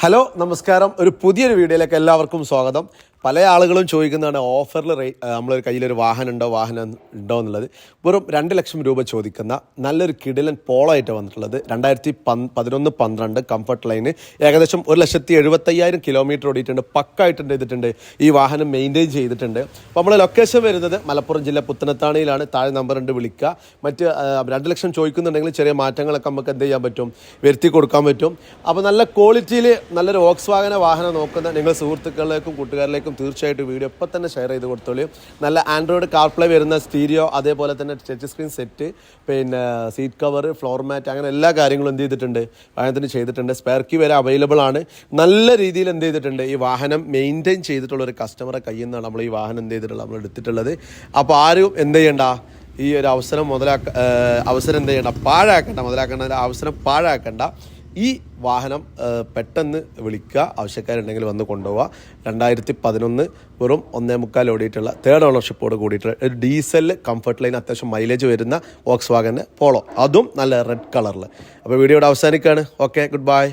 Hello നമസ്കാരം. ഒരു പുതിയൊരു വീഡിയോയിലേക്ക് എല്ലാവർക്കും സ്വാഗതം. പല ആളുകളും ചോദിക്കുന്നതാണ് ഓഫറിൽ നമ്മളൊരു കയ്യിലൊരു വാഹനം ഉണ്ടോ എന്നുള്ളത്. വെറും 2 ലക്ഷം രൂപ ചോദിക്കുന്ന നല്ലൊരു കിടിലൻ പോളോ ആയിട്ട് വന്നിട്ടുള്ളത് 2011-12 കംഫർട്ട് ലൈന് ഏകദേശം 1,75,000 കിലോമീറ്റർ ഓടിയിട്ടുണ്ട്. പക്കായിട്ട് ചെയ്തിട്ടുണ്ട്. ഈ വാഹനം മെയിൻറ്റെയിൻ ചെയ്തിട്ടുണ്ട്. അപ്പോൾ നമ്മൾ ലൊക്കേഷൻ വരുന്നത് മലപ്പുറം ജില്ല പുത്തനത്താണിയിലാണ്. താഴെ നമ്പർ ഉണ്ട്, വിളിക്കുക. മറ്റ് 2 ലക്ഷം ചോദിക്കുന്നുണ്ടെങ്കിൽ ചെറിയ മാറ്റങ്ങളൊക്കെ നമുക്ക് എന്ത് ചെയ്യാൻ പറ്റും, വരുത്തി കൊടുക്കാൻ പറ്റും. അപ്പോൾ നല്ല ക്വാളിറ്റിയിൽ നല്ലൊരു വോക്സ്വാഗൻ വാഹനം നോക്കുന്ന നിങ്ങൾ സുഹൃത്തുക്കളിലേക്കും കൂട്ടുകാരിലേക്കും തീർച്ചയായിട്ടും വീഡിയോ ഇപ്പം തന്നെ ഷെയർ ചെയ്ത് കൊടുത്തോളൂ. നല്ല ആൻഡ്രോയിഡ് കാർപ്ലേ വരുന്ന സ്റ്റീരിയോ, അതേപോലെ തന്നെ ടച്ച് സ്ക്രീൻ സെറ്റ്, പിന്നെ സീറ്റ് കവർ, ഫ്ലോർ മാറ്റ്, അങ്ങനെ എല്ലാ കാര്യങ്ങളും എന്ത് ചെയ്തിട്ടുണ്ട്, വാഹനത്തിന് ചെയ്തിട്ടുണ്ട്. സ്പെയർ കീ വരെ അവൈലബിൾ ആണ്. നല്ല രീതിയിൽ എന്ത് ചെയ്തിട്ടുണ്ട്, ഈ വാഹനം മെയിൻറ്റെയിൻ ചെയ്തിട്ടുള്ള ഒരു കസ്റ്റമറെ കയ്യിൽ നിന്നാണ് നമ്മൾ ഈ വാഹനം എന്ത് ചെയ്തിട്ടുള്ളത്, നമ്മൾ എടുത്തിട്ടുള്ളത്. അപ്പോൾ ആരും എന്ത് ചെയ്യണ്ട, ഈ ഒരു അവസരം എന്ത് ചെയ്യണ്ട, മുതലാക്കേണ്ട അവസരം പാഴാക്കേണ്ട. ഈ വാഹനം പെട്ടെന്ന് വിളിക്കുക, ആവശ്യക്കാരുണ്ടെങ്കിൽ വന്ന് കൊണ്ടുപോവുക. 2011 വെറും 1.25 ഓടിയിട്ടുള്ള 3rd ഓണർഷിപ്പോട് കൂടിയിട്ടുള്ള ഒരു ഡീസൽ കംഫർട്ട് ലൈൻ, അത്യാവശ്യം മൈലേജ് വരുന്ന വോക്സ്വാഗൻ പോളോ, അതും നല്ല റെഡ് കളറിൽ. അപ്പോൾ വീഡിയോയുടെ അവസാനിക്കുകയാണ്. Okay, good bye.